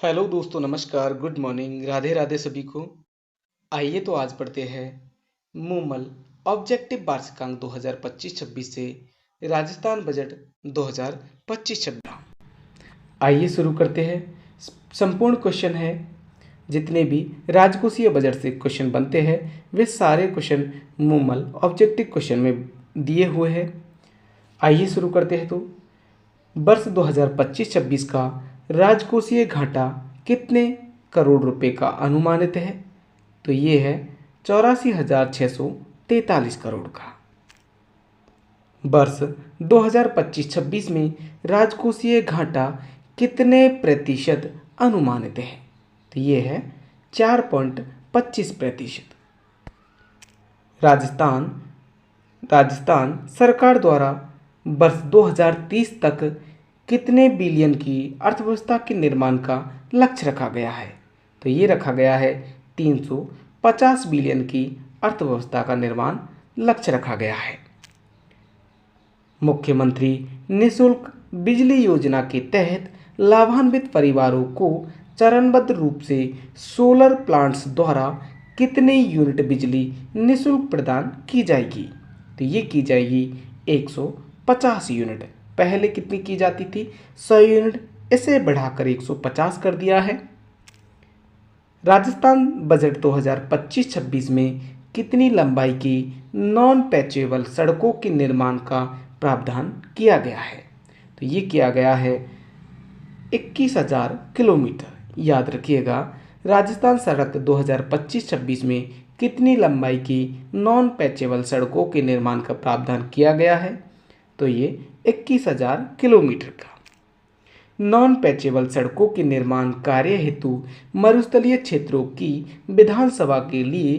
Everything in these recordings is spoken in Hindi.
हेलो दोस्तों, नमस्कार, गुड मॉर्निंग, राधे राधे सभी को। आइए तो आज पढ़ते हैं मूमल ऑब्जेक्टिव वार्षिकांक 2025-26 से राजस्थान बजट 2025-26। आइए शुरू करते हैं। संपूर्ण क्वेश्चन है, जितने भी राजकोषीय बजट से क्वेश्चन बनते हैं वे सारे क्वेश्चन मूमल ऑब्जेक्टिव क्वेश्चन में दिए हुए हैं। आइए शुरू करते हैं। तो वर्ष 2025-26 का राजकोषीय घाटा कितने करोड़ रुपए का अनुमानित है? तो ये है 84,643 करोड़ का। वर्ष 2025-26 में राजकोषीय घाटा कितने प्रतिशत अनुमानित है? तो ये है 4.25%। राजस्थान राजस्थान सरकार द्वारा वर्ष 2030 तक कितने बिलियन की अर्थव्यवस्था के निर्माण का लक्ष्य रखा गया है? तो ये रखा गया है 350 बिलियन की अर्थव्यवस्था का निर्माण लक्ष्य रखा गया है। मुख्यमंत्री निःशुल्क बिजली योजना के तहत लाभान्वित परिवारों को चरणबद्ध रूप से सोलर प्लांट्स द्वारा कितने यूनिट बिजली निःशुल्क प्रदान की जाएगी? तो ये की जाएगी 150 यूनिट। पहले कितनी की जाती थी? 100 यूनिट, इसे बढ़ाकर 150 कर दिया है। राजस्थान बजट 2025-26 में कितनी लंबाई की नॉन पैचेबल सड़कों के निर्माण का प्रावधान किया गया है? तो ये किया गया है 21,000 किलोमीटर। याद रखिएगा, राजस्थान सड़क 2025-26 में कितनी लंबाई की नॉन पैचेबल सड़कों के निर्माण का प्रावधान किया गया है? तो ये 21,000 किलोमीटर का। नॉन पैचेबल सड़कों के निर्माण कार्य हेतु मरुस्थलीय क्षेत्रों की विधानसभा के लिए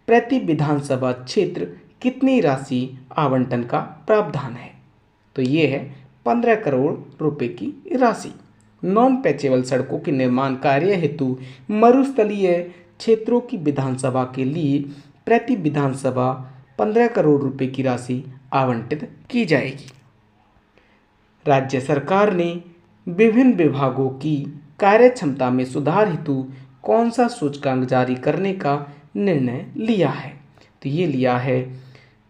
प्रति विधानसभा क्षेत्र कितनी राशि आवंटन का प्रावधान है? तो ये है 15 करोड़ रुपए की राशि। नॉन पैचेबल सड़कों के निर्माण कार्य हेतु मरुस्थलीय क्षेत्रों की विधानसभा के लिए प्रति विधानसभा 15 करोड़ रुपए की राशि आवंटित की जाएगी। राज्य सरकार ने विभिन्न विभागों की कार्यक्षमता में सुधार हेतु कौन सा सूचकांक जारी करने का निर्णय लिया है? तो ये लिया है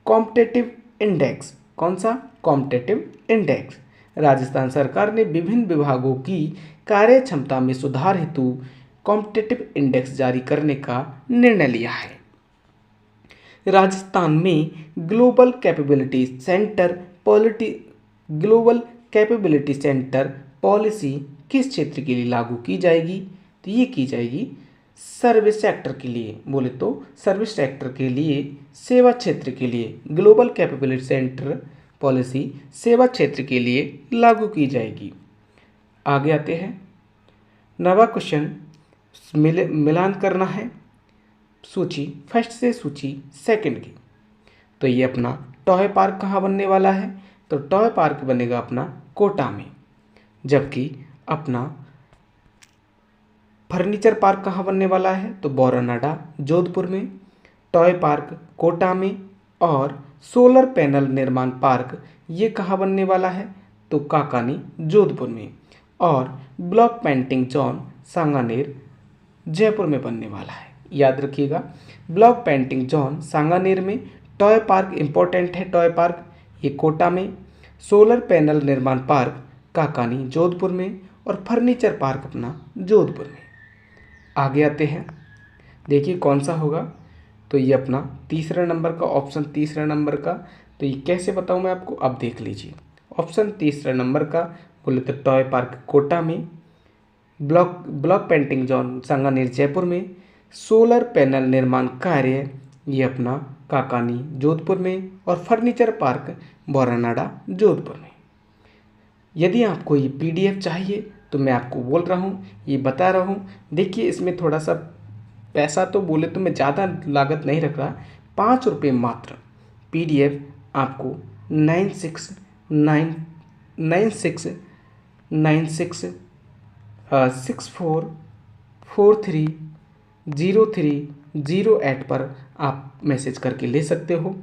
कॉम्पिटिटिव इंडेक्स। कौन सा? Competitive index. राजस्थान सरकार ने विभिन्न विभागों की कार्यक्षमता में सुधार हेतु कॉम्पिटिटिव इंडेक्स जारी करने का निर्णय लिया है। राजस्थान में ग्लोबल कैपेबिलिटी सेंटर पॉलिसी किस क्षेत्र के लिए लागू की जाएगी? तो ये की जाएगी सर्विस सेक्टर के लिए। बोले तो सर्विस सेक्टर के लिए, सेवा क्षेत्र के लिए ग्लोबल कैपेबिलिटी सेंटर पॉलिसी सेवा क्षेत्र के लिए लागू की जाएगी। आगे आते हैं। नवा क्वेश्चन मिलान करना है सूची फर्स्ट से सूची सेकंड की। तो ये अपना टॉय पार्क कहाँ बनने वाला है? तो टॉय पार्क बनेगा अपना कोटा में। जबकि अपना फर्नीचर पार्क कहाँ बनने वाला है? तो बोरानाडा जोधपुर में, टॉय पार्क कोटा में, और सोलर पैनल निर्माण पार्क ये कहाँ बनने वाला है? तो काकानी जोधपुर में, और block painting zone Sanganer Jaipur में बनने वाला है। याद रखिएगा, ब्लॉक पेंटिंग जोन सांगानेर में, टॉय पार्क इंपॉर्टेंट है, टॉय पार्क ये कोटा में, सोलर पैनल निर्माण पार्क काकानी जोधपुर में, और फर्नीचर पार्क अपना जोधपुर में। आगे आते हैं, देखिए कौन सा होगा। तो ये अपना तीसरा नंबर का ऑप्शन, तीसरा नंबर का। तो ये कैसे बताऊँ मैं आपको, अब देख लीजिए। ऑप्शन तीसरा नंबर का बोले तो टॉय पार्क कोटा में, block painting zone Sanganer Jaipur में, सोलर पैनल निर्माण कार्य ये अपना काकानी जोधपुर में, और फर्नीचर पार्क बोरानाडा जोधपुर में। यदि आपको ये पीडीएफ चाहिए तो मैं आपको बोल रहा हूँ, ये बता रहा हूँ। देखिए, इसमें थोड़ा सा पैसा तो बोले तो मैं ज़्यादा लागत नहीं रख रहा, 5 रुपये मात्र। पीडीएफ आपको 969664430308 पर आप मैसेज करके ले सकते हो।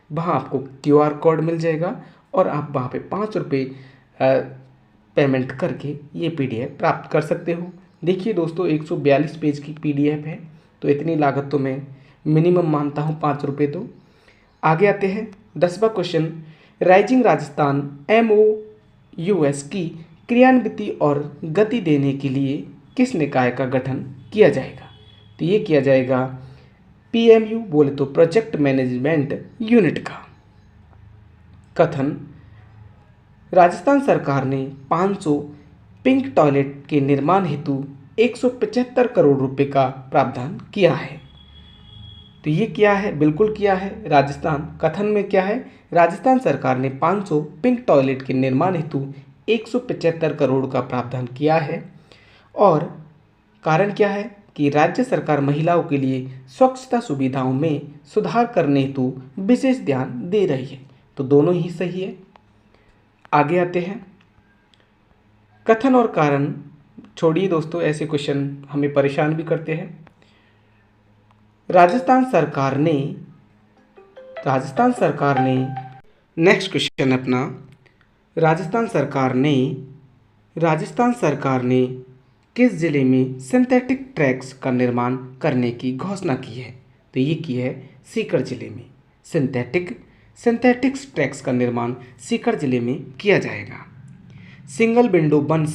वहाँ आपको क्यूआर कोड मिल जाएगा और आप वहाँ पे 5 रुपये पेमेंट करके ये पीडीएफ प्राप्त कर सकते हो। देखिए दोस्तों, 142 पेज की PDF है, तो इतनी लागत तो मैं मिनिमम मानता हूँ, 5 रुपये। तो आगे आते हैं 10वां क्वेश्चन। राइजिंग राजस्थान MOUS की क्रियान्विति और गति देने के लिए किस निकाय का गठन किया जाएगा? तो ये किया जाएगा PMU, बोले तो प्रोजेक्ट मैनेजमेंट यूनिट का। कथन: राजस्थान सरकार ने 500 पिंक टॉयलेट के निर्माण हेतु 175 करोड़ रुपए का प्रावधान किया है। तो ये किया है, बिल्कुल किया है। राजस्थान कथन में क्या है? राजस्थान सरकार ने 500 पिंक टॉयलेट के निर्माण हेतु 175 करोड़ का प्रावधान किया है। और कारण क्या है कि राज्य सरकार महिलाओं के लिए स्वच्छता सुविधाओं में सुधार करने हेतु विशेष ध्यान दे रही है। तो दोनों ही सही है। आगे आते हैं। कथन और कारण छोड़िए दोस्तों, ऐसे क्वेश्चन हमें परेशान भी करते हैं। राजस्थान सरकार ने नेक्स्ट क्वेश्चन अपना, राजस्थान सरकार ने किस जिले में सिंथेटिक ट्रैक्स का निर्माण करने की घोषणा की है? तो ये की है सीकर जिले में। सिंथेटिक्स ट्रैक्स का निर्माण सीकर जिले में किया जाएगा। Single window one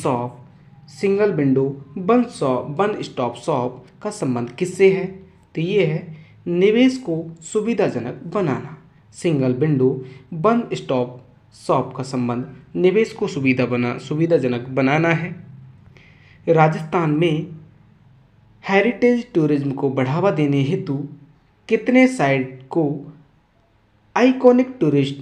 stop shop का संबंध किससे है? तो ये है निवेश को सुविधाजनक बनाना। Single window one stop shop का संबंध निवेश को सुविधाजनक बनाना है। राजस्थान में हेरिटेज टूरिज्म को बढ़ावा देने हेतु कितने साइट को आइकॉनिक टूरिस्ट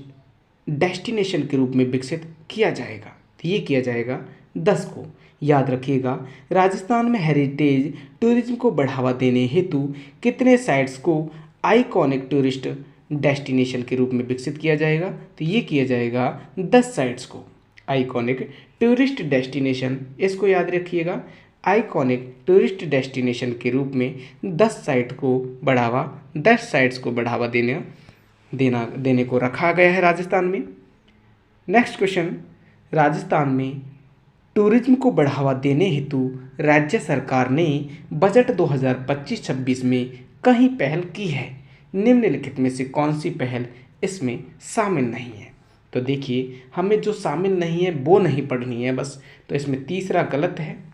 डेस्टिनेशन के रूप में विकसित किया जाएगा? तो ये किया जाएगा 10 को। याद रखिएगा, राजस्थान में हेरिटेज टूरिज्म को बढ़ावा देने हेतु कितने साइट्स को आइकॉनिक टूरिस्ट डेस्टिनेशन के रूप में विकसित किया जाएगा? तो ये किया जाएगा 10 साइट्स को आइकॉनिक टूरिस्ट डेस्टिनेशन। इसको याद रखिएगा, आइकॉनिक टूरिस्ट डेस्टिनेशन के रूप में 10 साइट्स को बढ़ावा देने को रखा गया है राजस्थान में। Next question. राजस्थान में टूरिज्म को बढ़ावा देने हेतु राज्य सरकार ने बजट 2025-26 में कई पहल की है। निम्नलिखित में से कौन सी पहल इसमें शामिल नहीं है? तो देखिए, हमें जो शामिल नहीं है वो नहीं पढ़नी है बस। तो इसमें तीसरा गलत है,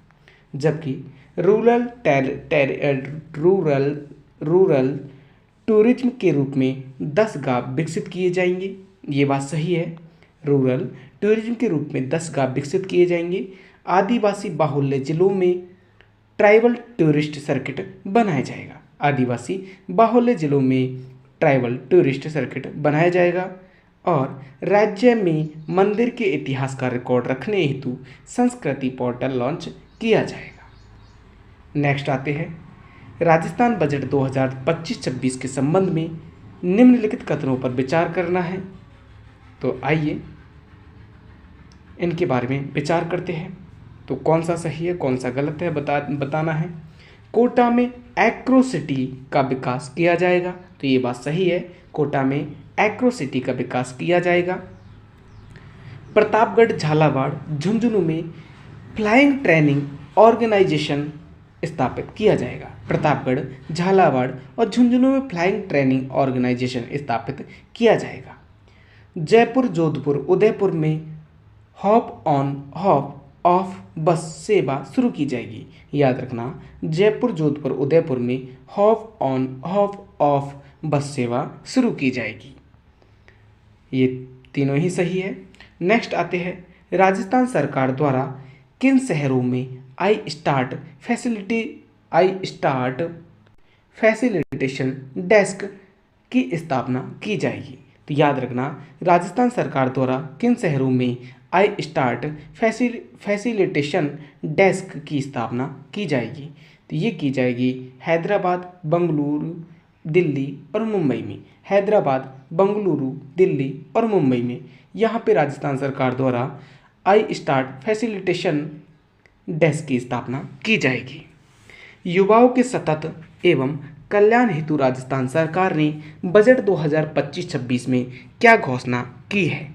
जबकि रूरल टूरिज्म के रूप में 10 गांव विकसित किए जाएंगे। ये बात सही है, रूरल टूरिज्म के रूप में 10 गांव विकसित किए जाएंगे। आदिवासी बाहुल्य जिलों में ट्राइबल टूरिस्ट सर्किट बनाया जाएगा। आदिवासी बाहुल्य जिलों में ट्राइबल टूरिस्ट सर्किट बनाया जाएगा। और राज्य में मंदिर के इतिहास का रिकॉर्ड रखने हेतु संस्कृति पोर्टल लॉन्च किया जाएगा। नेक्स्ट आते हैं, राजस्थान बजट 2025-26 के संबंध में निम्नलिखित कथनों पर विचार करना है। तो आइए इनके बारे में विचार करते हैं। तो कौन सा सही है, कौन सा गलत है बताना है। कोटा में एक्रो सिटी का विकास किया जाएगा। तो ये बात सही है, कोटा में एक्रो सिटी का विकास किया जाएगा। प्रतापगढ़, झालावाड़, झुंझुनू में फ्लाइंग ट्रेनिंग ऑर्गेनाइजेशन स्थापित किया जाएगा। प्रतापगढ़, झालावाड़ और झुंझुनू में फ्लाइंग ट्रेनिंग ऑर्गेनाइजेशन स्थापित किया जाएगा। जयपुर, जोधपुर, उदयपुर में हॉप ऑन हॉप ऑफ बस सेवा शुरू की जाएगी। याद रखना, जयपुर, जोधपुर, उदयपुर में हॉप ऑन हॉप ऑफ बस सेवा शुरू की जाएगी। ये तीनों ही सही है। नेक्स्ट आते हैं, राजस्थान सरकार द्वारा किन शहरों में आई स्टार्ट फैसिलिटेशन डेस्क की स्थापना की जाएगी। तो याद रखना, राजस्थान सरकार द्वारा किन शहरों में आई स्टार्ट फैसिलिटेशन डेस्क की स्थापना की जाएगी? तो ये की जाएगी हैदराबाद, बेंगलुरु, दिल्ली और मुंबई में। हैदराबाद, बेंगलुरु, दिल्ली और मुंबई में यहाँ पे राजस्थान सरकार द्वारा आई स्टार्ट फैसिलिटेशन डेस्क की स्थापना की जाएगी। युवाओं के सतत एवं कल्याण हेतु राजस्थान सरकार ने बजट 2025-26 में क्या घोषणा की है?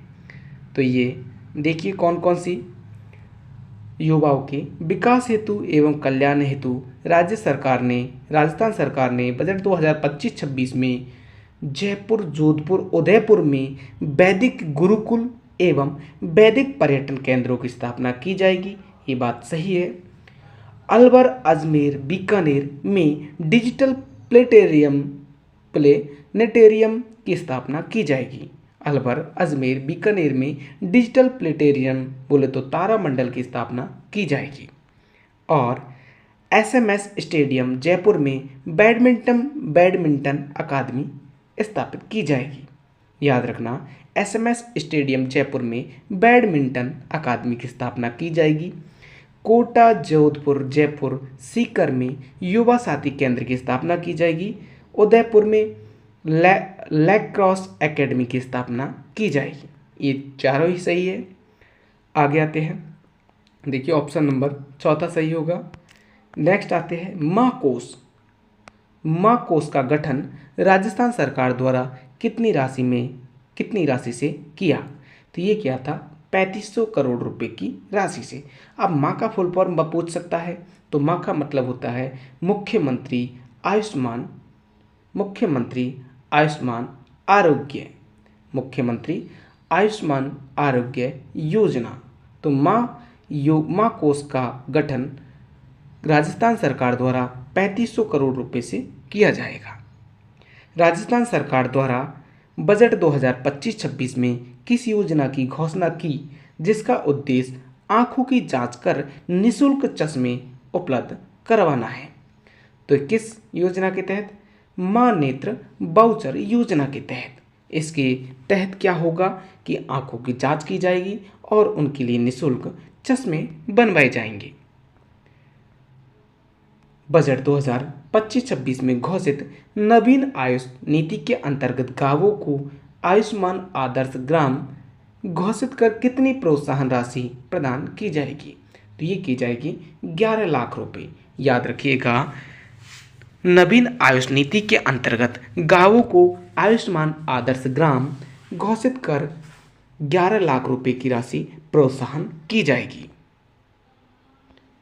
तो ये देखिए कौन कौन सी। युवाओं के विकास हेतु एवं कल्याण हेतु राजस्थान सरकार ने बजट 2025-26 में जयपुर, जोधपुर, उदयपुर में वैदिक गुरुकुल एवं वैदिक पर्यटन केंद्रों की स्थापना की जाएगी। ये बात सही है। अलवर, अजमेर, बीकानेर में डिजिटल प्लेनेटेरियम की स्थापना की जाएगी। अलवर, अजमेर, बीकानेर में डिजिटल प्लेनेटेरियम बोले तो तारामंडल की स्थापना की जाएगी। और एसएमएस स्टेडियम जयपुर में बैडमिंटन अकादमी स्थापित की जाएगी। याद रखना, एसएमएस स्टेडियम जयपुर में बैडमिंटन अकादमी की स्थापना की जाएगी। कोटा, जोधपुर, जयपुर, सीकर में युवा साथी केंद्र की स्थापना की जाएगी। उदयपुर में लैक्रोस एकेडमी की स्थापना की जाएगी। ये चारों ही सही है। आगे आते हैं, देखिए ऑप्शन नंबर चौथा सही होगा। नेक्स्ट आते हैं महाकोष। महाकोष का गठन राजस्थान सरकार द्वारा कितनी राशि से किया? तो ये किया था 3500 करोड़ रुपए की राशि से। अब माँ का फुल फॉर्म पूछ सकता है, तो माँ का मतलब होता है मुख्यमंत्री आयुष्मान आरोग्य योजना। तो माँ कोष का गठन राजस्थान सरकार द्वारा 3500 करोड़ रुपए से किया जाएगा। राजस्थान सरकार द्वारा बजट 2025-26 में किस योजना की घोषणा की जिसका उद्देश्य आंखों की जांच कर निःशुल्क चश्मे उपलब्ध करवाना है? तो किस योजना के तहत? मां नेत्र वाउचर योजना के तहत। इसके तहत क्या होगा कि आंखों की जांच की जाएगी और उनके लिए निःशुल्क चश्मे बनवाए जाएंगे। बजट 2025-26 में घोषित नवीन आयुष नीति के अंतर्गत गांवों को आयुष्मान आदर्श ग्राम घोषित कर कितनी प्रोत्साहन राशि प्रदान की जाएगी? तो ये की जाएगी 11 लाख रुपए। याद रखिएगा, नवीन आयुष नीति के अंतर्गत गांवों को आयुष्मान आदर्श ग्राम घोषित कर 11 लाख रुपए की राशि प्रोत्साहन की जाएगी।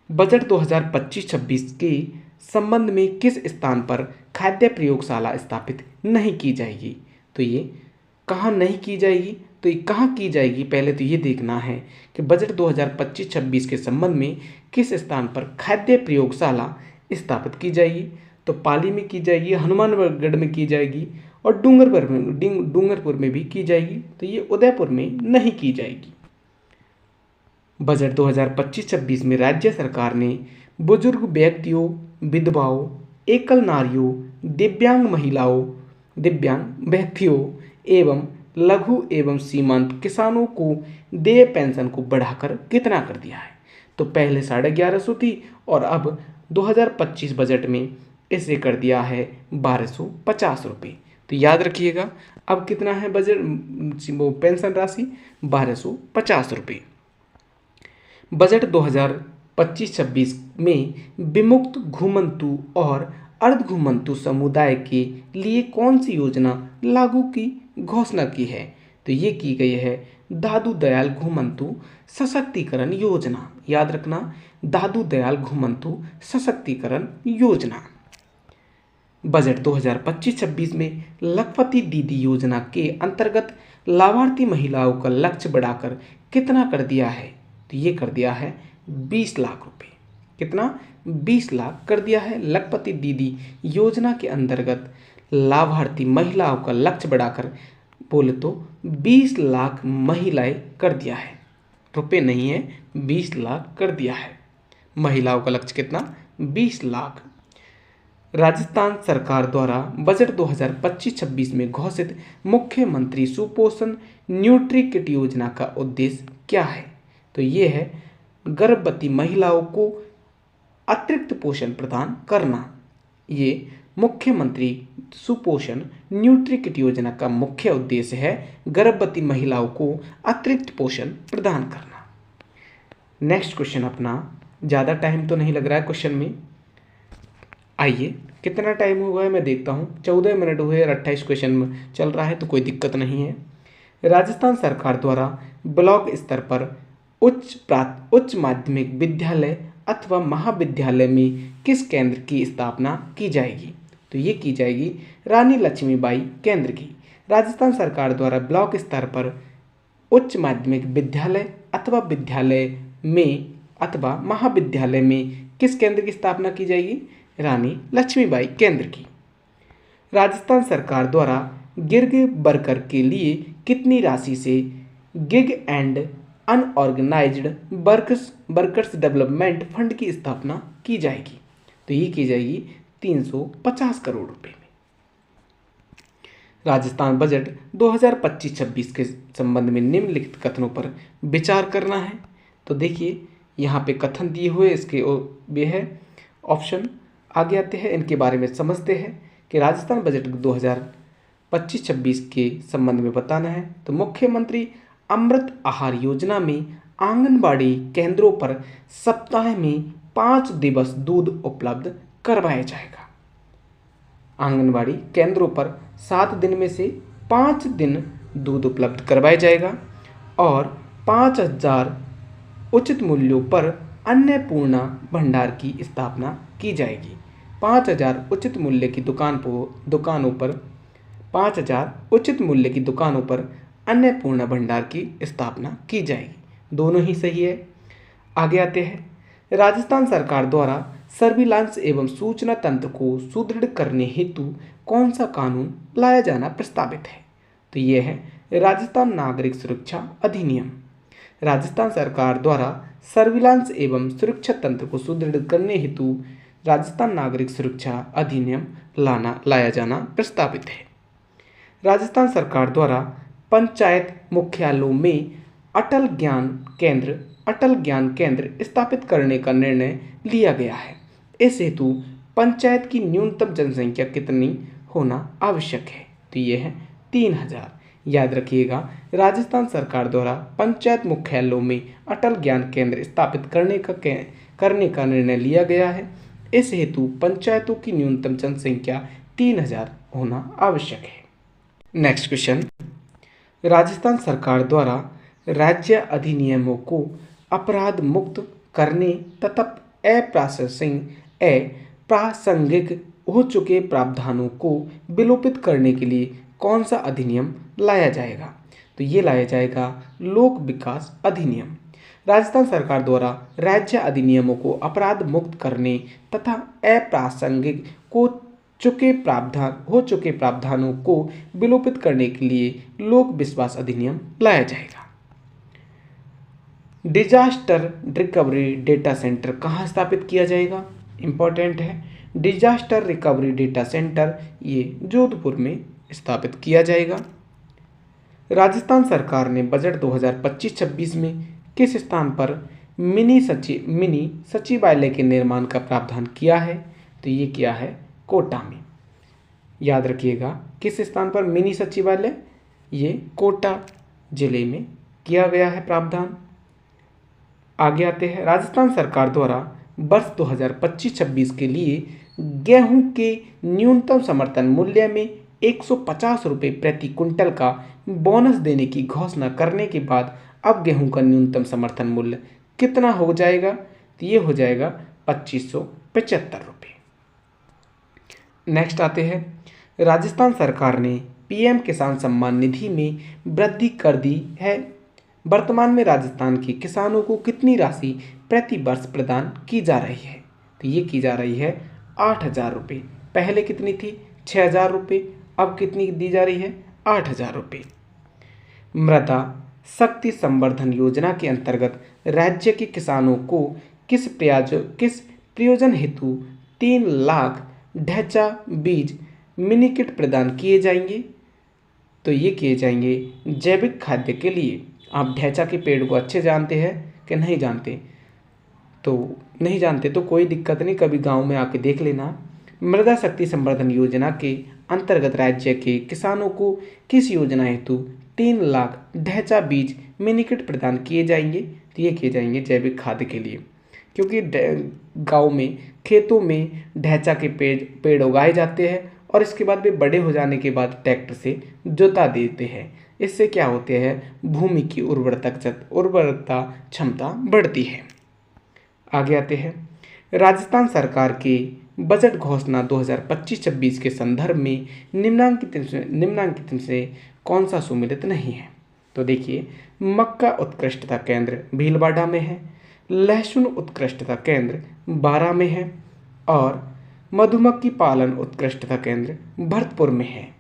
बजट 2025-26 के संबंध में किस स्थान पर खाद्य प्रयोगशाला स्थापित नहीं की जाएगी? तो ये कहाँ नहीं की जाएगी? तो ये कहाँ की जाएगी? पहले तो ये देखना है कि बजट 2025-26 के संबंध में किस स्थान पर खाद्य प्रयोगशाला स्थापित की जाएगी। तो पाली में की जाएगी, हनुमानगढ़ में की जाएगी और डूंगरपुर में भी की जाएगी। तो ये उदयपुर में नहीं की जाएगी। बजट 2025-26 में राज्य सरकार ने बुजुर्ग व्यक्तियों, विधवाओं, एकल नारियों, दिव्यांग व्यक्तियों एवं लघु एवं सीमांत किसानों को देय पेंशन को बढ़ाकर कितना कर दिया है? तो पहले 1150 थी और अब 2025 बजट में इसे कर दिया है 1250 रुपये। तो याद रखिएगा, अब कितना है बजट पेंशन राशि? 1250 रुपये। बजट 2025-26 में विमुक्त घुमंतु और अर्ध घुमंतु समुदाय के लिए कौन सी योजना लागू की घोषणा की है? तो ये की गई है दादू दयाल घुमंतु सशक्तिकरण योजना। याद रखना, दादू दयाल घुमंतु सशक्तिकरण योजना। बजट 2025-26 में लखपति दीदी योजना के अंतर्गत लाभार्थी महिलाओं का लक्ष्य बढ़ाकर कितना कर दिया है? तो ये कर दिया है 20 लाख रुपए। कितना? 20 लाख कर दिया है। लखपति दीदी योजना के अंतर्गत लाभार्थी महिलाओं का लक्ष्य बढ़ाकर बोले तो 20 लाख महिलाएं कर दिया है, रुपए नहीं है, 20 लाख कर दिया है। महिलाओं का लक्ष्य कितना? 20 लाख। राजस्थान सरकार द्वारा बजट 2025-26 में घोषित मुख्यमंत्री सुपोषण न्यूट्री किट योजना का उद्देश्य क्या है? तो ये है गर्भवती महिलाओं को अतिरिक्त पोषण प्रदान करना। ये मुख्यमंत्री सुपोषण न्यूट्री किट योजना का मुख्य उद्देश्य है गर्भवती महिलाओं को अतिरिक्त पोषण प्रदान करना। नेक्स्ट क्वेश्चन अपना, ज़्यादा टाइम तो नहीं लग रहा है क्वेश्चन में। आइए, कितना टाइम हुआ है मैं देखता हूँ। 14 मिनट हुए और 28 क्वेश्चन चल रहा है, तो कोई दिक्कत नहीं है। राजस्थान सरकार द्वारा ब्लॉक स्तर पर उच्च माध्यमिक विद्यालय अथवा महाविद्यालय में किस केंद्र की स्थापना की जाएगी? तो ये की जाएगी रानी लक्ष्मीबाई केंद्र की। राजस्थान सरकार द्वारा ब्लॉक स्तर पर उच्च माध्यमिक विद्यालय अथवा विद्यालय में अथवा महाविद्यालय में किस केंद्र की स्थापना की जाएगी? रानी लक्ष्मीबाई केंद्र की। राजस्थान सरकार द्वारा गिग वर्कर के लिए कितनी राशि से gig and unorganised workers development fund की स्थापना की जाएगी? तो ये की जाएगी 350 करोड़ रुपए में। राजस्थान बजट 2025-26 के संबंध में निम्नलिखित कथनों पर विचार करना है। तो देखिए यहाँ पे कथन दिए हुए, इसके वे है ऑप्शन। आगे आते हैं, इनके बारे में समझते हैं कि राजस्थान बजट 2025-26 के संबंध में बताना है। तो मुख्यमंत्री अमृत आहार योजना में आंगनबाड़ी केंद्रों पर सप्ताह में 5 दिवस दूध उपलब्ध करवाया जाएगा। आंगनबाड़ी केंद्रों पर 7 दिन में से 5 दिन दूध उपलब्ध करवाया जाएगा और 5000 उचित मूल्यों पर अन्नपूर्णा भंडार की स्थापना की जाएगी। 5000 उचित मूल्य की दुकानों पर 5000 उचित मूल्य की दुकानों पर अन्नपूर्णा भंडार की स्थापना की जाएगी। दोनों ही सही है। आगे आते हैं, राजस्थान सरकार द्वारा सर्विलांस एवं सूचना तंत्र को सुदृढ़ करने हेतु कौन सा कानून लाया जाना प्रस्तावित है? तो ये है राजस्थान नागरिक सुरक्षा अधिनियम। राजस्थान सरकार द्वारा सर्विलांस एवं सुरक्षा तंत्र को सुदृढ़ करने हेतु राजस्थान नागरिक सुरक्षा अधिनियम लाया जाना प्रस्तावित है। राजस्थान सरकार द्वारा पंचायत मुख्यालयों में अटल ज्ञान केंद्र स्थापित करने का निर्णय लिया गया है। इस हेतु पंचायत की न्यूनतम जनसंख्या कितनी होना आवश्यक है? तो ये है 3000। याद रखिएगा, राजस्थान सरकार द्वारा पंचायत मुख्यालयों में अटल ज्ञान केंद्र स्थापित करने का निर्णय लिया गया है। इस हेतु पंचायतों की न्यूनतम जनसंख्या 3000 होना आवश्यक है। नेक्स्ट क्वेश्चन, राजस्थान सरकार द्वारा राज्य अधिनियमों को अपराध मुक्त करने तथा अप्रासंगिक हो चुके प्रावधानों को विलोपित करने के लिए कौन सा अधिनियम लाया जाएगा? तो ये लाया जाएगा लोक विकास अधिनियम। राजस्थान सरकार द्वारा राज्य अधिनियमों को अपराध मुक्त करने तथा अप्रासंगिक हो चुके प्रावधानों को विलोपित करने के लिए लोक विश्वास अधिनियम लाया जाएगा। डिजास्टर रिकवरी डेटा सेंटर कहाँ स्थापित किया जाएगा? इंपॉर्टेंट है। डिजास्टर रिकवरी डेटा सेंटर ये जोधपुर में स्थापित किया जाएगा। राजस्थान सरकार ने बजट 2025-26 में किस स्थान पर मिनी सचिवालय के निर्माण का प्रावधान किया है? तो ये किया है कोटा में। याद रखिएगा, किस स्थान पर मिनी सचिवालय? ये कोटा जिले में किया गया है प्रावधान। आगे आते हैं, राजस्थान सरकार द्वारा वर्ष 2025-26 के लिए गेहूं के न्यूनतम समर्थन मूल्य में 150 रुपये प्रति क्विंटल का बोनस देने की घोषणा करने के बाद अब गेहूं का न्यूनतम समर्थन मूल्य कितना हो जाएगा? तो ये हो जाएगा 2575 रुपये। नेक्स्ट आते हैं, राजस्थान सरकार ने पीएम किसान सम्मान निधि में वृद्धि कर दी है। वर्तमान में राजस्थान के किसानों को कितनी राशि प्रति वर्ष प्रदान की जा रही है? तो ये की जा रही है 8000 रुपये। पहले कितनी थी? 6000 रुपये। अब कितनी दी जा रही है? 8000 रुपये। मृदा शक्ति संवर्धन योजना के अंतर्गत राज्य के किसानों को किस प्रयोजन हेतु 3 लाख ढैंचा बीज मिनी किट प्रदान किए जाएंगे? तो ये किए जाएंगे जैविक खाद्य के लिए। आप ढैंचा के पेड़ को अच्छे जानते हैं कि नहीं जानते? तो नहीं जानते तो कोई दिक्कत नहीं, कभी गांव में आके देख लेना। मृदा शक्ति संवर्धन योजना के अंतर्गत राज्य के किसानों को किस योजना हेतु 3 लाख ढैंचा बीज मिनी किट प्रदान किए जाएंगे? तो ये किए जाएंगे जैविक खाद के लिए, क्योंकि गांव में खेतों में ढैंचा के पेड़ उगाए जाते हैं और इसके बाद वे बड़े हो जाने के बाद ट्रैक्टर से जोता देते हैं। इससे क्या होते हैं, भूमि की उर्वरकता क्षमता बढ़ती है। आगे आते हैं, राजस्थान सरकार के बजट घोषणा 2025-26 के संदर्भ में निम्नांकित में से कौन सा सुमेलित नहीं है। तो देखिए, मक्का उत्कृष्टता केंद्र भीलवाड़ा में है, लहसुन उत्कृष्टता केंद्र बारा में है और मधुमक्खी पालन उत्कृष्टता केंद्र भरतपुर में है।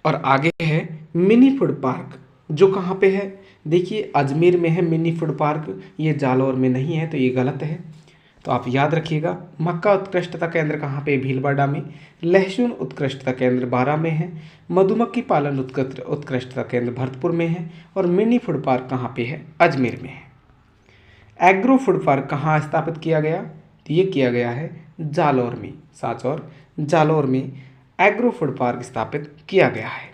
और आगे है मिनी फूड पार्क, जो कहाँ पे है, देखिए अजमेर में है मिनी फूड पार्क, ये जालौर में नहीं है, तो ये गलत है। तो आप याद रखिएगा, मक्का उत्कृष्टता केंद्र कहाँ पे, भीलवाड़ा में, लहसुन उत्कृष्टता केंद्र बारा में है, मधुमक्खी पालन उत्कृष्टता केंद्र भरतपुर में है और मिनी फूड पार्क कहाँ पे है, अजमेर में है। एग्रो फूड पार्क कहाँ स्थापित किया गया, तो ये किया गया है जालौर में, सांचौर जालौर में एग्रो फूड पार्क स्थापित किया गया है।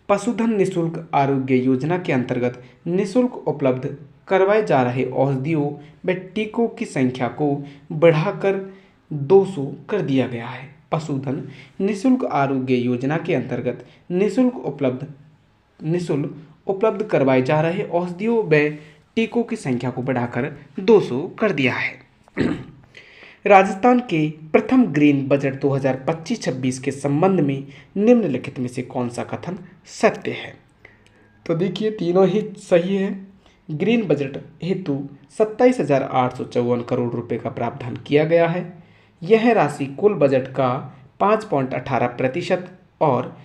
पशुधन निःशुल्क आरोग्य योजना के अंतर्गत निःशुल्क उपलब्ध करवाए जा रहे औषधियों व टीकों की संख्या को बढ़ाकर 200 कर दिया गया है। पशुधन निःशुल्क आरोग्य योजना के अंतर्गत निःशुल्क उपलब्ध करवाए जा रहे औषधियों व टीकों की संख्या को बढ़ाकर 200 कर दिया है। राजस्थान के प्रथम ग्रीन बजट 2025-26 के संबंध में निम्नलिखित में से कौन सा कथन सत्य है। तो देखिए, तीनों ही सही है। ग्रीन बजट हेतु 27,854 करोड़ रुपए का प्रावधान किया गया है। यह राशि कुल बजट का 5.18% और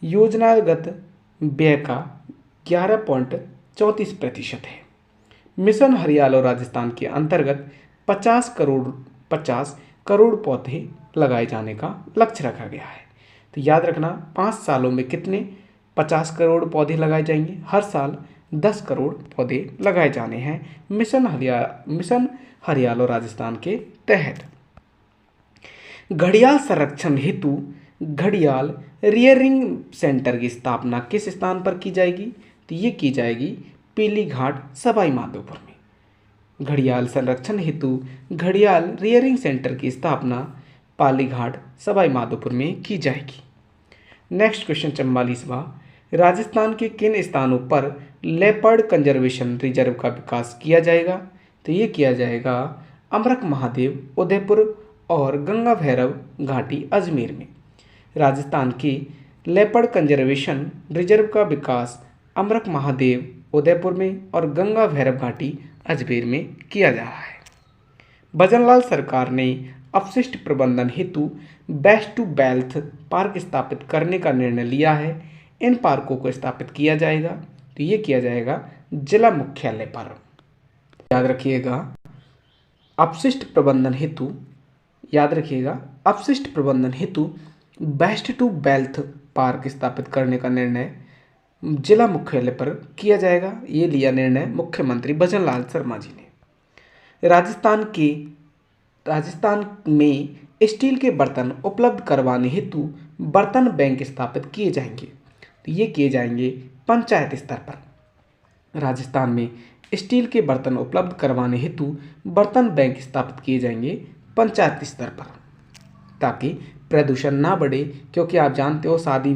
योजनागत व्यय का 11.34% है। मिशन हरियाली राजस्थान के अंतर्गत 50 करोड़ पौधे लगाए जाने का लक्ष्य रखा गया है। तो याद रखना, 5 सालों में कितने 50 करोड़ पौधे लगाए जाएंगे, हर साल 10 करोड़ पौधे लगाए जाने हैं मिशन हरियाली राजस्थान के तहत। घड़ियाल संरक्षण हेतु घड़ियाल रियरिंग सेंटर की स्थापना किस स्थान पर की जाएगी, तो ये की जाएगी पीली घाट सवाई माधोपुर में। घड़ियाल संरक्षण हेतु घड़ियाल रियरिंग सेंटर की स्थापना पालीघाट सवाई माधोपुर में की जाएगी। नेक्स्ट क्वेश्चन 44वां, राजस्थान के किन स्थानों पर लेपर्ड कंजर्वेशन रिजर्व का विकास किया जाएगा, तो ये किया जाएगा अमरक महादेव उदयपुर और गंगा भैरव घाटी अजमेर में। राजस्थान के लेपर्ड कंजर्वेशन रिजर्व का विकास अमरक महादेव उदयपुर में और गंगा भैरव घाटी अजमेर में किया जा रहा है। भजनलाल सरकार ने अपशिष्ट प्रबंधन हेतु बेस्ट टू वेल्थ पार्क स्थापित करने का निर्णय लिया है। इन पार्कों को स्थापित किया जाएगा, तो ये किया जाएगा जिला मुख्यालय पर। याद रखिएगा, अपशिष्ट प्रबंधन हेतु बेस्ट टू वेल्थ पार्क स्थापित करने का निर्णय जिला मुख्यालय पर किया जाएगा। ये लिया निर्णय मुख्यमंत्री भजनलाल शर्मा जी ने। राजस्थान में स्टील के बर्तन उपलब्ध करवाने हेतु बर्तन बैंक स्थापित किए जाएंगे, तो ये किए जाएंगे पंचायत स्तर पर। राजस्थान में स्टील के बर्तन उपलब्ध करवाने हेतु बर्तन बैंक स्थापित किए जाएंगे पंचायत स्तर पर, ताकि प्रदूषण ना बढ़े। क्योंकि आप जानते हो, शादी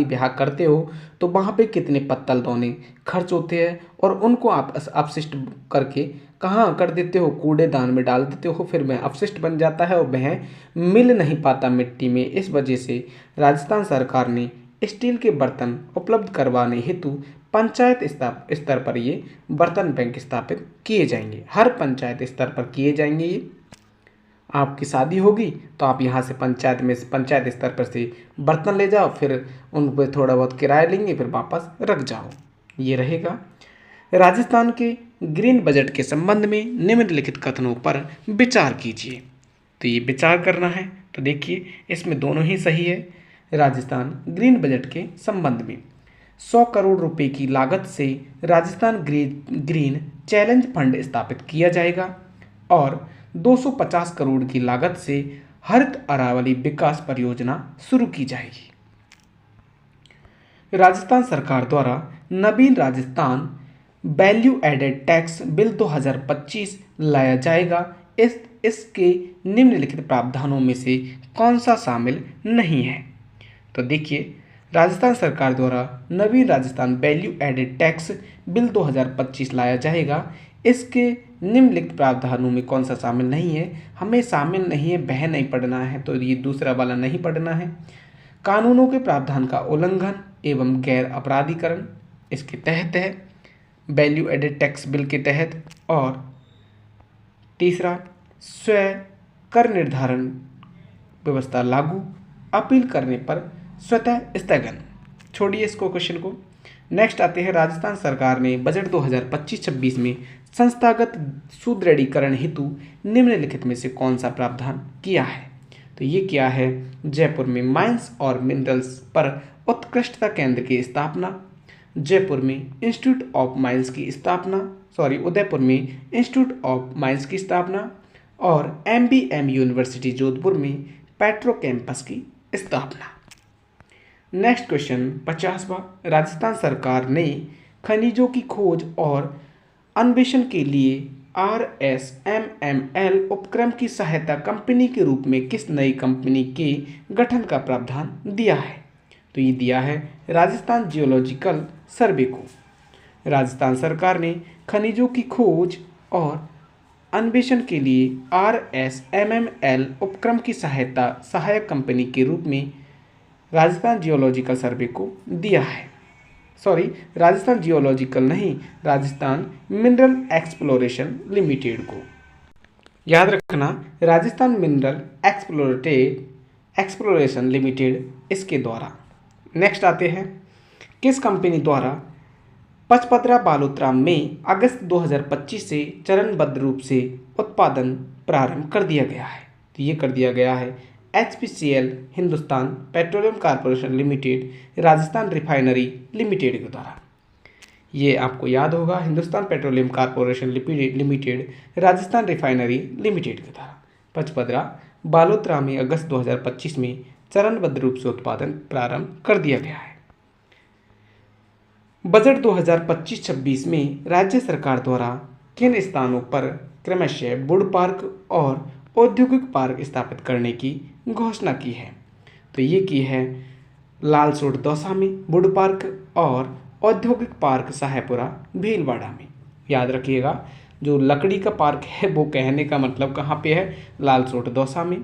ब्याह करते हो तो वहाँ पे कितने पत्तल दोने खर्च होते हैं और उनको आप अपशिष्ट करके कहाँ कर देते हो, कूड़ेदान में डाल देते हो, फिर वह अपशिष्ट बन जाता है और वह मिल नहीं पाता मिट्टी में। इस वजह से राजस्थान सरकार ने स्टील के बर्तन उपलब्ध करवाने हेतु पंचायत स्तर पर ये बर्तन बैंक स्थापित किए जाएंगे। हर पंचायत स्तर पर किए जाएंगे ये। आपकी शादी होगी तो आप यहाँ से पंचायत स्तर पर से बर्तन ले जाओ, फिर उन पर थोड़ा बहुत किराया लेंगे, फिर वापस रख जाओ, ये रहेगा। राजस्थान के ग्रीन बजट के संबंध में निम्नलिखित कथनों पर विचार कीजिए। तो ये विचार करना है, तो देखिए इसमें दोनों ही सही है। राजस्थान ग्रीन बजट के संबंध में 100 करोड़ रुपए की लागत से राजस्थान ग्रीन चैलेंज फंड स्थापित किया जाएगा और 250 करोड़ की लागत से हरित अरावली विकास परियोजना शुरू की जाएगी। राजस्थान सरकार द्वारा नवीन Rajasthan value added tax bill 2025 लाया जाएगा। इसके निम्नलिखित प्रावधानों में से कौन सा शामिल नहीं है, तो देखिए राजस्थान सरकार द्वारा नवीन Rajasthan value added tax bill 2025 लाया जाएगा। इसके निम्नलिखित प्रावधानों में कौन सा शामिल नहीं है? हमें शामिल नहीं है, वह नहीं पढ़ना है, तो ये दूसरा वाला नहीं पढ़ना है। कानूनों के प्रावधान का उल्लंघन एवं गैर अपराधीकरण इसके तहत है, वैल्यू एडेड टैक्स बिल के तहत। और तीसरा, स्वयं कर निर्धारण व्यवस्था लागू, अपील करने पर स्वतः स्थगन। छोड़िए इसको, क्वेश्चन को। नेक्स्ट आते हैं, राजस्थान सरकार ने बजट 2025-26 में संस्थागत सुदृढ़ीकरण हेतु निम्नलिखित में से कौन सा प्रावधान किया है? तो ये किया है, जयपुर में माइंस और मिनरल्स पर उत्कृष्टता केंद्र की स्थापना, जयपुर में इंस्टीट्यूट ऑफ माइंस की स्थापना, उदयपुर में इंस्टीट्यूट ऑफ माइंस की स्थापना, और MBM यूनिवर्सिटी जोधपुर में पेट्रो कैंपस की स्थापना। नेक्स्ट क्वेश्चन 50वां, राजस्थान सरकार ने खनिजों की खोज और अन्वेषण के लिए RSMML उपक्रम की सहायता कंपनी के रूप में किस नई कंपनी के गठन का प्रावधान दिया है? तो ये दिया है राजस्थान जियोलॉजिकल सर्वे को। राजस्थान सरकार ने खनिजों की खोज और अन्वेषण के लिए RSMML उपक्रम की सहायता सहायक कंपनी के रूप में राजस्थान जियोलॉजिकल सर्वे को दिया है। राजस्थान जियोलॉजिकल नहीं, राजस्थान मिनरल एक्सप्लोरेशन लिमिटेड को। याद रखना, राजस्थान मिनरल एक्सप्लोरेशन लिमिटेड इसके द्वारा। नेक्स्ट आते हैं, किस कंपनी द्वारा पचपदरा बालोतरा में अगस्त 2025 से चरणबद्ध रूप से उत्पादन प्रारंभ कर दिया गया है? तो ये कर दिया गया है HPCL Hindustan petroleum corporation limited Rajasthan refinery limited के द्वारा। ये आपको याद होगा, Hindustan petroleum corporation limited Rajasthan refinery limited के द्वारा पचपदरा बालोतरा में अगस्त 2025 में चरणबद्ध रूप से उत्पादन प्रारंभ कर दिया गया है। बजट 2025-26 में राज्य सरकार द्वारा किन स्थानों पर क्रमशः वुड पार्क और औद्योगिक पार्क स्थापित करने की घोषणा की है? तो ये की है लालसोट दौसा में वुड पार्क और औद्योगिक पार्क साहेबपुरा भीलवाड़ा में। याद रखिएगा, जो लकड़ी का पार्क है वो कहने का मतलब कहाँ पे है? लालसोट दौसा में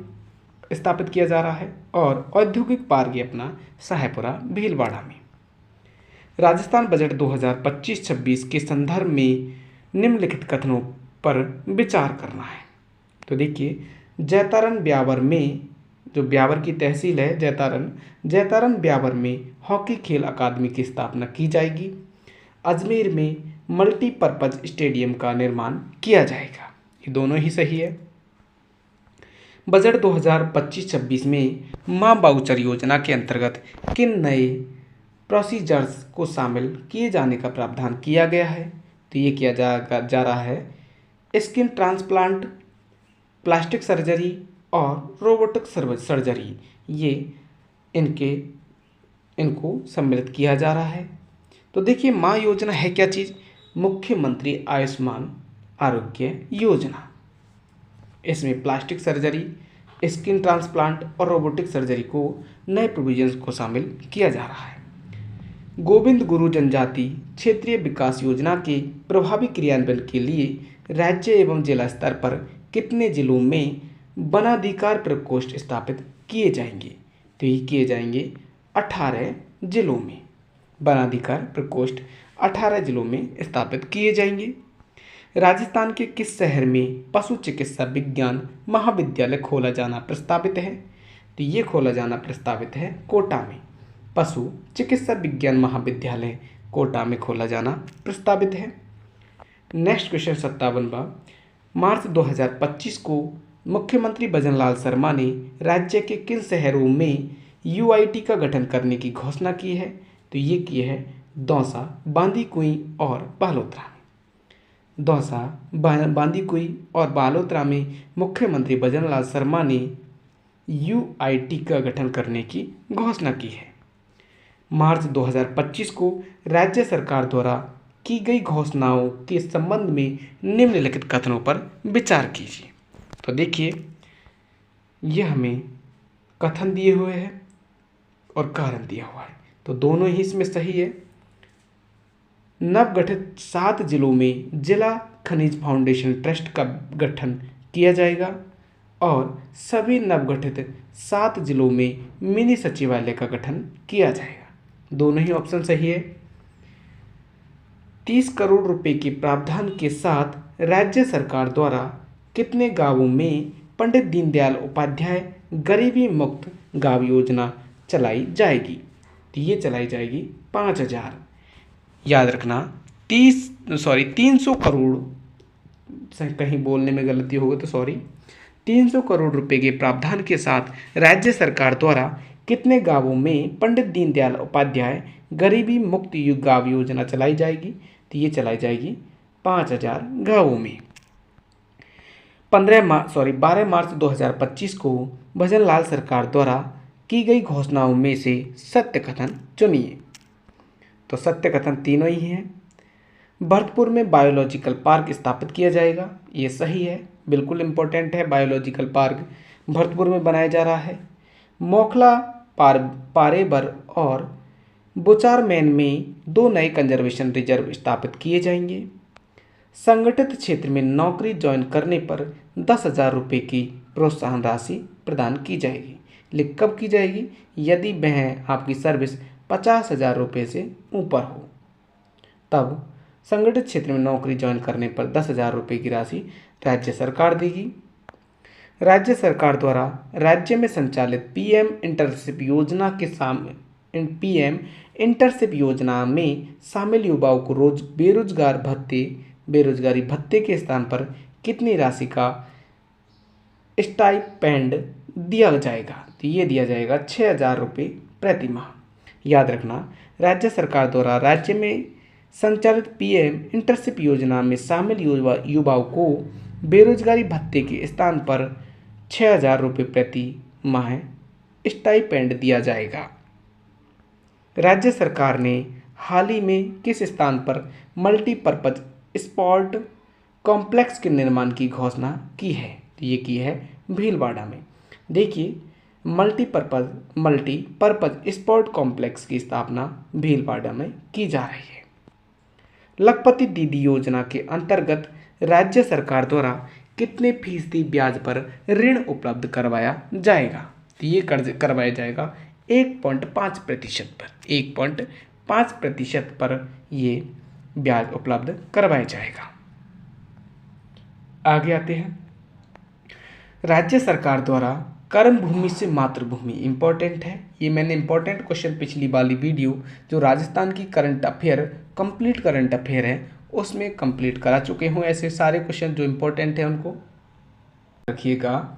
स्थापित किया जा रहा है, और औद्योगिक पार्क ये अपना साहेबपुरा भीलवाड़ा में। राजस्थान बजट 2025-26 के संदर्भ में निम्नलिखित कथनों पर विचार करना है। तो देखिए, जैतारण ब्यावर में, जो ब्यावर की तहसील है जैतारण ब्यावर में हॉकी खेल अकादमी की स्थापना की जाएगी। अजमेर में मल्टीपर्पज स्टेडियम का निर्माण किया जाएगा। ये दोनों ही सही है। बजट 2025-26 में मां बाउचर योजना के अंतर्गत किन नए प्रोसीजर्स को शामिल किए जाने का प्रावधान किया गया है? तो ये किया जा रहा है स्किन ट्रांसप्लांट, प्लास्टिक सर्जरी और रोबोटिक सर्जरी। ये इनको सम्मिलित किया जा रहा है। तो देखिए, माँ योजना है क्या चीज़? मुख्यमंत्री आयुष्मान आरोग्य योजना। इसमें प्लास्टिक सर्जरी, स्किन ट्रांसप्लांट और रोबोटिक सर्जरी को नए प्रोविजंस को शामिल किया जा रहा है। गोविंद गुरु जनजाति क्षेत्रीय विकास योजना के प्रभावी क्रियान्वयन के लिए राज्य एवं जिला स्तर पर कितने जिलों में वनाधिकार प्रकोष्ठ स्थापित किए जाएंगे? तो ये किए जाएंगे 18 जिलों में। वनाधिकार प्रकोष्ठ 18 जिलों में स्थापित किए जाएंगे। राजस्थान के किस शहर में पशु चिकित्सा विज्ञान महाविद्यालय खोला जाना प्रस्तावित है? तो ये खोला जाना प्रस्तावित है कोटा में। पशु चिकित्सा विज्ञान महाविद्यालय कोटा में खोला जाना प्रस्तावित है। नेक्स्ट क्वेश्चन 57वां, मार्च 2025 को मुख्यमंत्री भजनलाल शर्मा ने राज्य के किन शहरों में UIT का गठन करने की घोषणा की है? तो ये की है दौसा, बांदीकुई और बालोतरा में। दौसा, बांदीकुई और बालोतरा में मुख्यमंत्री भजनलाल शर्मा ने UIT का गठन करने की घोषणा की है। मार्च 2025 को राज्य सरकार द्वारा की गई घोषणाओं के संबंध में निम्नलिखित कथनों पर विचार कीजिए। तो देखिए, यह हमें कथन दिए हुए हैं और कारण दिया हुआ है। तो दोनों ही इसमें सही है। नवगठित 7 जिलों में जिला खनिज फाउंडेशन ट्रस्ट का गठन किया जाएगा और सभी नवगठित 7 जिलों में मिनी सचिवालय का गठन किया जाएगा। दोनों ही ऑप्शन सही है। 30 करोड़ रुपए के प्रावधान के साथ राज्य सरकार द्वारा कितने गांवों में पंडित दीनदयाल उपाध्याय गरीबी मुक्त गांव योजना चलाई जाएगी? तो ये चलाई जाएगी 5000। याद रखना 300 करोड़, कहीं बोलने में गलती हो गई तो सॉरी, 300 करोड़ रुपए के प्रावधान के साथ राज्य सरकार द्वारा कितने गांवों में पंडित दीनदयाल उपाध्याय गरीबी मुक्त गांव योजना चलाई जाएगी? तो ये चलाई जाएगी 5000 गांवों में। 12 मार्च 2025 को भजन लाल सरकार द्वारा की गई घोषणाओं में से सत्य कथन चुनिए। तो सत्य कथन तीनों ही हैं। भरतपुर में बायोलॉजिकल पार्क स्थापित किया जाएगा, ये सही है, बिल्कुल इम्पोर्टेंट है। बायोलॉजिकल पार्क भरतपुर में बनाया जा रहा है। मोखला पारेबर और बुचारमैन में 2 नए कंजर्वेशन रिजर्व स्थापित किए जाएंगे। संगठित क्षेत्र में नौकरी ज्वाइन करने पर 10,000 रुपये की प्रोत्साहन राशि प्रदान की जाएगी। लेकिन कब की जाएगी? यदि वह आपकी सर्विस 50,000 रुपये से ऊपर हो, तब संगठित क्षेत्र में नौकरी ज्वाइन करने पर 10,000 रुपये की राशि राज्य सरकार देगी। राज्य सरकार द्वारा राज्य में संचालित पीएम इंटर्नशिप योजना में शामिल युवाओं को रोज बेरोजगारी भत्ते के स्थान पर कितनी राशि का स्टाइपेंड दिया जाएगा? तो ये दिया जाएगा 6,000 रुपये प्रति माह। याद रखना, राज्य सरकार द्वारा राज्य में संचालित पीएम इंटर्नशिप योजना में शामिल युवाओं को बेरोजगारी भत्ते के स्थान पर 6,000 रुपये प्रति माह स्टाइपेंड दिया जाएगा। राज्य सरकार ने हाल ही में किस स्थान पर मल्टीपर्पज स्पोर्ट कॉम्प्लेक्स के निर्माण की घोषणा की है? तो ये की है भीलवाड़ा में। देखिए, मल्टीपर्पज स्पोर्ट कॉम्प्लेक्स की स्थापना भीलवाड़ा में की जा रही है। लखपति दीदी योजना के अंतर्गत राज्य सरकार द्वारा कितने फीसदी ब्याज पर ऋण उपलब्ध करवाया जाएगा? तो ये कर्ज करवाया जाएगा 1.5% पर। 1.5% पर ये ब्याज उपलब्ध करवाया जाएगा। आगे आते हैं। राज्य सरकार द्वारा कर्म भूमि से मातृभूमि, इंपॉर्टेंट है ये। मैंने इंपॉर्टेंट क्वेश्चन पिछली वाली वीडियो जो राजस्थान की current affair complete current affair है उसमें कंप्लीट करा चुके हूँ। ऐसे सारे क्वेश्चन जो इंपॉर्टेंट है उनको रखिएगा।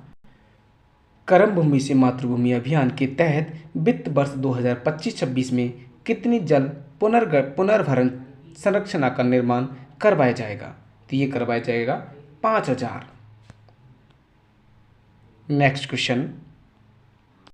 कर्म भूमि से मातृभूमि अभियान के तहत वित्त वर्ष 2025-26 में कितनी जल पुनर्भरण संरचना का निर्माण करवाया जाएगा? तो ये करवाया जाएगा 5,000। Next question,